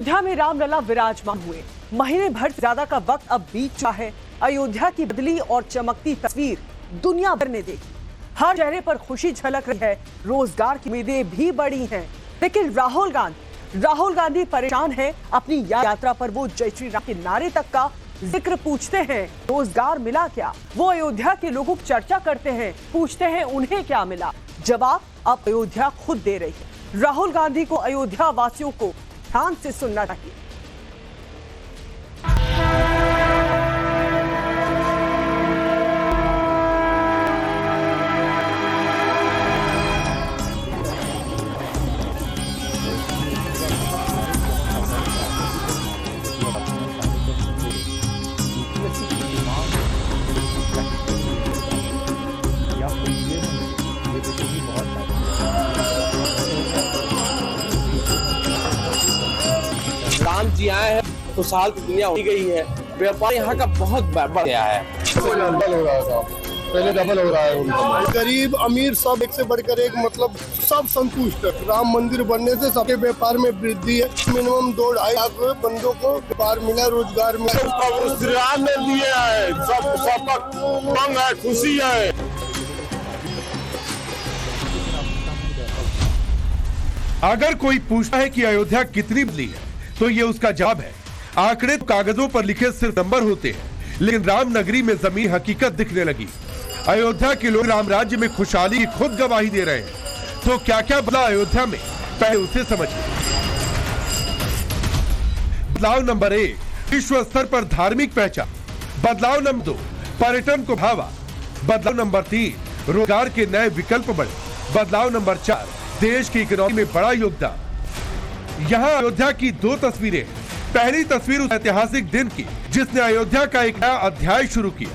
अयोध्या में रामलला विराजमान हुए। महीने भर से ज्यादा का वक्त अब बीत चुका है। अयोध्या की बदली और चमकती तस्वीर दुनिया भर ने देखी। हर चेहरे पर खुशी झलक रही है। रोजगार की उम्मीदें भी बढ़ी हैं। लेकिन राहुल गांधी परेशान है। अपनी यात्रा पर वो जय श्री राम के नारे तक का जिक्र पूछते हैं। रोजगार मिला क्या? वो अयोध्या के लोगों की चर्चा करते हैं, पूछते हैं उन्हें क्या मिला। जवाब अब अयोध्या खुद दे रही है। राहुल गांधी को अयोध्या वासियों को ध्यान से सुनना चाहिए। राम जी आए हैं तो साल की दुनिया हो गई है। व्यापार यहाँ का बहुत बढ़ गया है। डबल हो रहा था, पहले डबल हो रहा है उनका। गरीब अमीर सब एक से बढ़कर एक, मतलब सब संतुष्ट है। राम मंदिर बनने से सबके व्यापार में वृद्धि है। मिनिमम 2-2.5 लाख बंदों को व्यापार मिला, रोजगार मिला। राम ने दिए है, सब मंग है, खुशी है। अगर कोई पूछता है कि अयोध्या कितनी बदली है तो ये उसका जवाब है। आंकड़े तो कागजों पर लिखे सिर्फ नंबर होते हैं, लेकिन राम नगरी में जमीन हकीकत दिखने लगी। अयोध्या के लोग राम राज्य में खुशहाली की खुद गवाही दे रहे हैं। तो क्या क्या बदला अयोध्या में, पहले उसे समझिए। बदलाव नंबर 1, विश्व स्तर पर धार्मिक पहचान। बदलाव नंबर 2, पर्यटन को बढ़ावा। बदलाव नंबर 3, रोजगार के नए विकल्प बढ़े। बदलाव नंबर 4, देश की इकोनॉमी में बड़ा योगदान। यहाँ अयोध्या की 2 तस्वीरें। पहली तस्वीर उस ऐतिहासिक दिन की जिसने अयोध्या का एक नया अध्याय शुरू किया,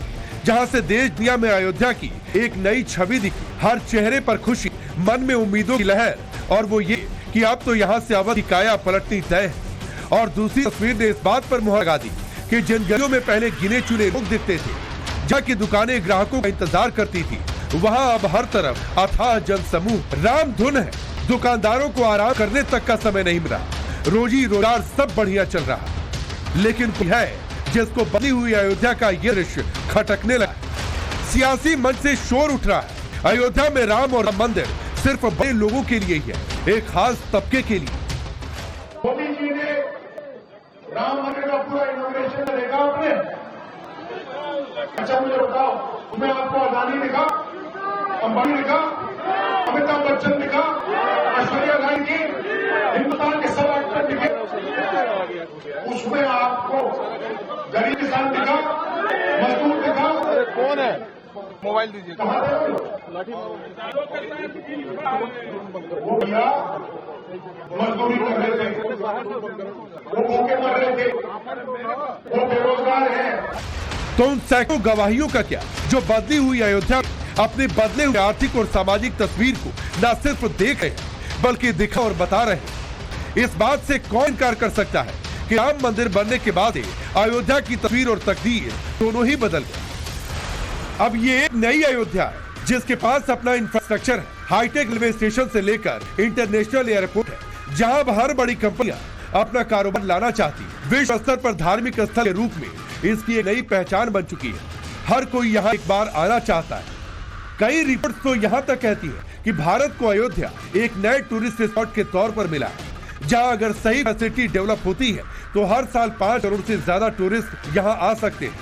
जहाँ से देश दुनिया में अयोध्या की एक नई छवि दिखी। हर चेहरे पर खुशी, मन में उम्मीदों की लहर, और वो ये कि अब तो यहाँ से अवध की काया पलटनी तय है। और दूसरी तस्वीर ने इस बात पर मुहर लगा दी कि जिन गलियों में पहले गिने चुने लोग दिखते थे, जहाँ की दुकानें ग्राहकों का इंतजार करती थी, वहाँ अब हर तरफ अथाह जन समूह। राम धुन है। दुकानदारों को आराम करने तक का समय नहीं मिला। रोजी रोजगार सब बढ़िया चल रहा, लेकिन कोई है जिसको बदली हुई अयोध्या का ये दृश्य खटकने लगा। सियासी मंच से शोर उठ रहा है। अयोध्या में राम और मंदिर सिर्फ बड़े लोगों के लिए ही है, एक खास तबके के लिए। मोदी जी ने राम मंदिर का पूरा इनॉग्रेशन देखा आपने? अच्छा मुझे बताओ, तुम्हें आपको अदानी दिखा, अंबानी दिखा, अमिताभ बच्चन दिखा, ऐश्वर्या राय जी, हिंदुस्तान के सब एक्टर दिखे? उसमें आपको गरीब किसान दिखा, मजदूर दिखा? कौन है? मोबाइल दीजिए। वो भैया मजदूरी कर रहे थे, वो भूखे मर रहे थे, वो बेरोजगार है। तो उन सैकड़ों गवाहियों का क्या जो बदली हुई अयोध्या अपने बदले हुए आर्थिक और सामाजिक तस्वीर को न सिर्फ देख रहे हैं बल्कि दिखा और बता रहे हैं। इस बात से कौन इनकार कर सकता है कि राम मंदिर बनने के बाद अयोध्या की तस्वीर और तकदीर दोनों ही बदल गए। अब ये एक नई अयोध्या है जिसके पास अपना इंफ्रास्ट्रक्चर है। हाईटेक रेलवे स्टेशन से लेकर इंटरनेशनल एयरपोर्ट है, जहां अब हर बड़ी कंपनियां अपना कारोबार लाना चाहती है। विश्व स्तर पर धार्मिक स्थल के रूप में इसकी एक नई पहचान बन चुकी है। हर कोई यहाँ एक बार आना चाहता है। कई रिपोर्ट्स तो यहाँ तक कहती है कि भारत को अयोध्या एक नए टूरिस्ट स्पॉट के तौर पर मिला है, जहाँ अगर सही फैसिलिटी डेवलप होती है तो हर साल 5 करोड़ से ज्यादा टूरिस्ट यहाँ आ सकते हैं।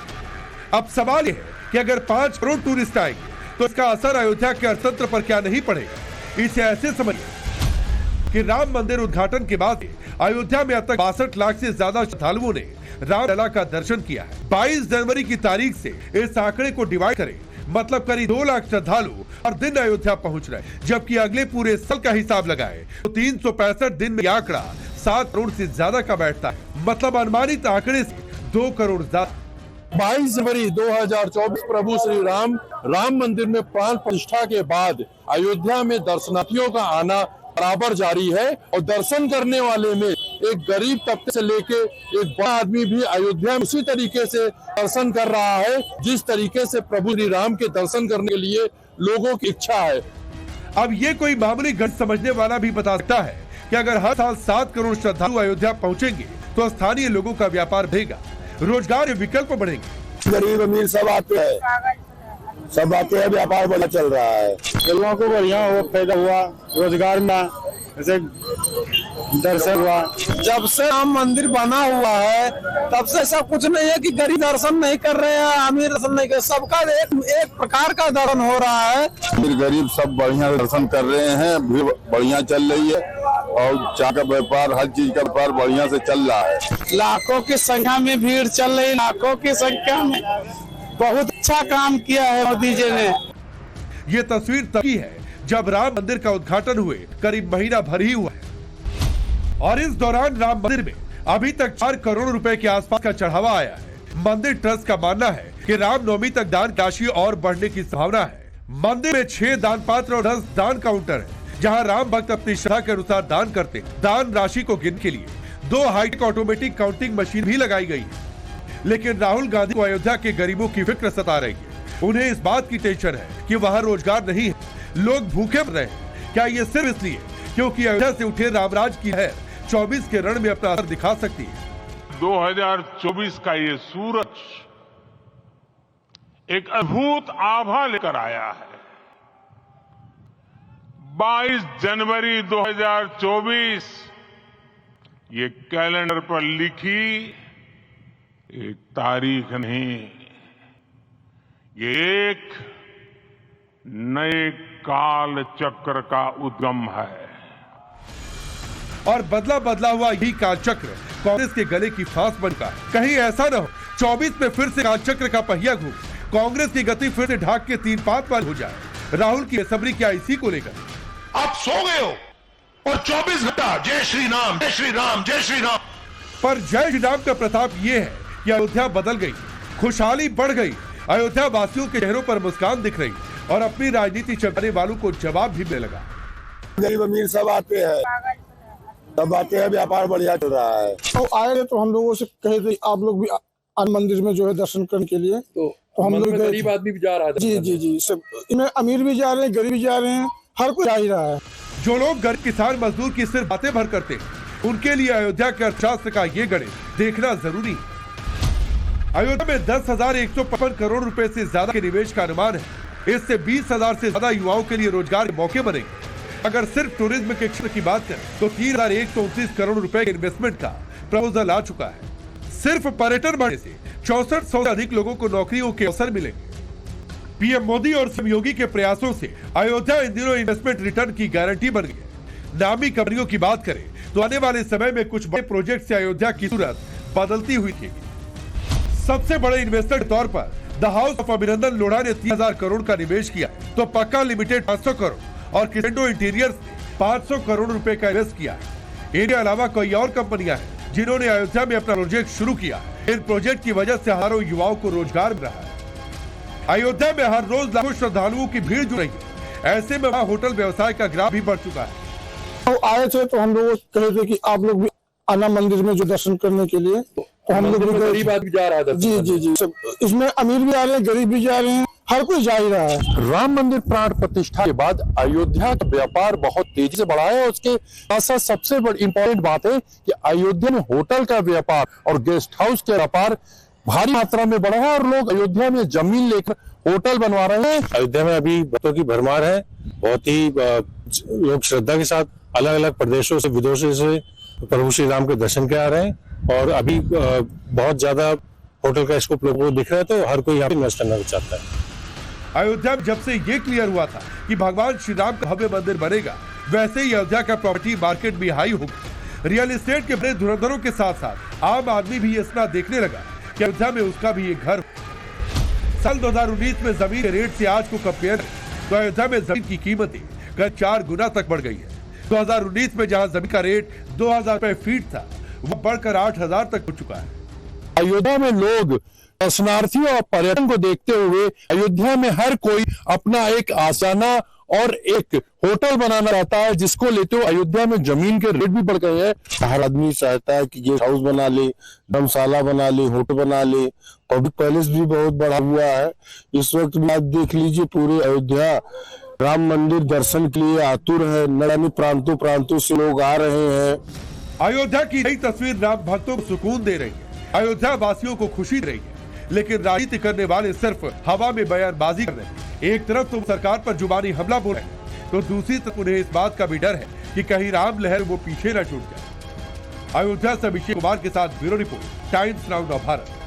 अब सवाल यह है कि अगर 5 करोड़ टूरिस्ट आएंगे तो इसका असर अयोध्या के अर्थतंत्र पर क्या नहीं पड़ेगा। इसे ऐसे समझिए कि राम मंदिर उद्घाटन के बाद अयोध्या में अब तक 62 लाख से ज्यादा श्रद्धालुओं ने रामलला का दर्शन किया है। 22 जनवरी की तारीख से इस आंकड़े को डिवाइड करें, मतलब करीब 2 लाख श्रद्धालु हर दिन अयोध्या पहुंच रहे, जबकि अगले पूरे साल का हिसाब लगाए तो 365 दिन में यह आंकड़ा 7 करोड़ से ज्यादा का बैठता है। मतलब अनुमानित आंकड़े से 2 करोड़ ज्यादा। 22 जनवरी 2024 प्रभु श्री राम मंदिर में प्राण प्रतिष्ठा के बाद अयोध्या में दर्शनार्थियों का आना बराबर जारी है। और दर्शन करने वाले में एक गरीब तबके से लेके एक बड़ा आदमी भी अयोध्या में उसी तरीके से दर्शन कर रहा है जिस तरीके से प्रभु श्री राम के दर्शन करने के लिए लोगों की इच्छा है। अब ये कोई मामूली गणित समझने वाला भी बता सकता है कि अगर हर साल 7 करोड़ श्रद्धालु अयोध्या पहुंचेंगे तो स्थानीय लोगों का व्यापार बढ़ेगा, रोजगार के विकल्प बढ़ेंगे। गरीब अमीर सब आते हैं, व्यापार बढ़िया चल रहा है। लोगों को बढ़िया हुआ, फायदा हुआ, रोजगार में जैसे दर्शन हुआ। जब से राम मंदिर बना हुआ है तब से सब कुछ नहीं है कि गरीब दर्शन नहीं कर रहे हैं, अमीर दर्शन नहीं कर, सबका एक प्रकार का दर्शन हो रहा है। अमीर गरीब सब बढ़िया दर्शन कर रहे हैं, भीड़ बढ़िया चल रही है और चाय का व्यापार, हर चीज का व्यापार बढ़िया से चल रहा है। लाखों की संख्या में भीड़ चल रही, लाखों की संख्या में। बहुत अच्छा काम किया है मोदी जी ने। ये तस्वीर तभी है जब राम मंदिर का उद्घाटन हुए करीब महीना भर ही हुआ है और इस दौरान राम मंदिर में अभी तक 4 करोड़ रुपए के आसपास का चढ़ावा आया है। मंदिर ट्रस्ट का मानना है कि रामनवमी तक दान राशि और बढ़ने की संभावना है। मंदिर में 6 दान पात्र और 10 दान काउंटर है, जहां राम भक्त अपनी श्रद्धा के अनुसार दान करते हैं। दान राशि को गिनने के लिए 2 हाईटेक ऑटोमेटिक काउंटिंग मशीन भी लगाई गई है। लेकिन राहुल गांधी को अयोध्या के गरीबों की फिक्र सता रही है। उन्हें इस बात की टेंशन है कि वहाँ रोजगार नहीं है, लोग भूखे मर रहे हैं। क्या ये सिर्फ इसलिए क्योंकि अयोध्या से उठे रामराज की लहर 24 के रण में अपना असर दिखा सकती है। 2024 का ये सूरज एक अद्भुत आभा लेकर आया है। 22 जनवरी 2024 ये कैलेंडर पर लिखी एक तारीख नहीं, ये एक नए काल चक्र का उद्गम है। और बदला बदला हुआ यही कालचक्र कांग्रेस के गले की फांस बनकर कहीं ऐसा न हो 24 में फिर से कालचक्र का पहिया घूम कांग्रेस की गति फिर से ढाक के 3 पांच बार हो जाए। राहुल की बेसब्री क्या इसी को लेकर? आप सो गए हो और 24 घंटा जय श्री राम, जय श्री राम, जय श्री राम। पर जय श्री राम का प्रताप ये है कि अयोध्या बदल गई, खुशहाली बढ़ गई, अयोध्या वासियों के चेहरों पर मुस्कान दिख रही और अपनी राजनीति चलाने वालों को जवाब भी मिलने लगा। गरीब अमीर सब आते हैं, व्यापार बढ़िया चल रहा है। तो आए तो हम लोगों से कहे थे आप लोग भी मंदिर में जो है दर्शन करने के लिए, तो हम लोग गरीब आदमी भी जा रहा है। जी सब इनमें अमीर भी जा रहे हैं, गरीब भी जा रहे हैं, हर कोई जा ही रहा है। जो लोग गरीब किसान मजदूर की सिर्फ बातें भर करते हैं, उनके लिए अयोध्या के अर्थशास्त्र का ये गणित देखना जरूरी है। अयोध्या में 10,155 करोड़ रुपए से ज्यादा के निवेश का अनुमान है। इससे 20,000 से ज्यादा युवाओं के लिए रोजगार के मौके बनेंगे। अगर सिर्फ टूरिज्म के क्षेत्र की बात करें तो 3,129 करोड़ रुपए के इन्वेस्टमेंट का प्रपोजल आ चुका है। सिर्फ पर्यटन बढ़ने से 6400 से अधिक लोगों को नौकरियों के अवसर मिलेंगे। पीएम मोदी और सीएम योगी के प्रयासों से अयोध्या इन दिनों इन्वेस्टमेंट रिटर्न की गारंटी बन गई है। नामी कंपनियों की बात करें तो आने वाले समय में कुछ बड़े प्रोजेक्ट से अयोध्या की सूरत बदलती हुई थी। सबसे बड़े इन्वेस्टर के तौर पर द हाउस ऑफ अभिनंदन लोढ़ा ने 3000 करोड़ का निवेश किया, तो पक्का लिमिटेड 500 करोड़ और किसेंडो इंटीरियर्स ने 500 करोड़ रुपए का इन्वेस्ट किया है। इनके अलावा कई और कंपनियां हैं जिन्होंने अयोध्या में अपना प्रोजेक्ट शुरू किया। इन प्रोजेक्ट की वजह से हजारों युवाओं को रोजगार मिल रहा है। अयोध्या में हर रोज लाखों श्रद्धालुओं की भीड़ जुड़ रही है। ऐसे में वहाँ होटल व्यवसाय का ग्राफ भी बढ़ चुका है। तो आए थे तो हम लोग कहे थे कि आप लोग भी आना मंदिर में जो दर्शन करने के लिए, तो हम लोग गरीब आदमी जा रहा है। जी सब इसमें अमीर भी आ रहे हैं, गरीब भी जा रहे हैं, हर कोई जा ही रहा है। राम मंदिर प्राण प्रतिष्ठा के बाद अयोध्या का व्यापार बहुत तेजी से बढ़ा है। उसके साथ सबसे बड़ी इंपॉर्टेंट बात है कि अयोध्या में होटल का व्यापार और गेस्ट हाउस के व्यापार भारी मात्रा में बढ़ा है और लोग अयोध्या में जमीन लेकर होटल बनवा रहे हैं। अयोध्या में अभी भक्तों की भरमार है, बहुत ही लोग श्रद्धा के साथ अलग अलग प्रदेशों से, विदेशों से प्रभु श्री राम के दर्शन के आ रहे हैं और अभी बहुत ज्यादा होटल का स्कोप लोगों को दिख रहा है, तो हर कोई यहाँ पे इन्वेस्ट करना चाहता है। अयोध्या में जब से ये क्लियर हुआ था कि भगवान श्री राम का भव्य मंदिर बनेगा, वैसे ही अयोध्या का प्रॉपर्टी मार्केट भी हाई होगा। रियल एस्टेट के बड़े धुरंधरों के साथ साथ आम आदमी भी ये सपना देखने लगा कि अयोध्या में उसका भी एक घर। साल 2019 में जमीन के रेट से आज को कंपेयर तो अयोध्या में जमीन की कीमतें करीब 4 गुना तक बढ़ गई है। 2019 में जहां जमीन का रेट 2000 रुपए फीट था, वो बढ़कर 8000 तक हो चुका है। अयोध्या में लोग दर्शनार्थियों और पर्यटन को देखते हुए अयोध्या में हर कोई अपना एक आसाना और एक होटल बनाना चाहता है, जिसको लेते हुए अयोध्या में जमीन के रेट भी बढ़ गए हैं। हर आदमी चाहता है कि गेस्ट हाउस बना ले, धर्मशाला बना ले, होटल बना ले। पब्लिक पैलेस भी बहुत बढ़ा हुआ है। इस वक्त भी आप देख लीजिए पूरे अयोध्या राम मंदिर दर्शन के लिए आतुर है। नड़ानी प्रांतों प्रांतों से लोग आ रहे हैं। अयोध्या की नई तस्वीर राम भक्तों को सुकून दे रही है, अयोध्या वासियों को खुशी दे रही है, लेकिन राजनीति करने वाले सिर्फ हवा में बयानबाजी कर रहे हैं। एक तरफ तो सरकार पर जुबानी हमला बोल रहे हैं, तो दूसरी तरफ उन्हें इस बात का भी डर है कि कहीं राम लहर वो पीछे न छूट जाए। अयोध्या से अभिषेक कुमार के साथ bureau report, times now Bharat.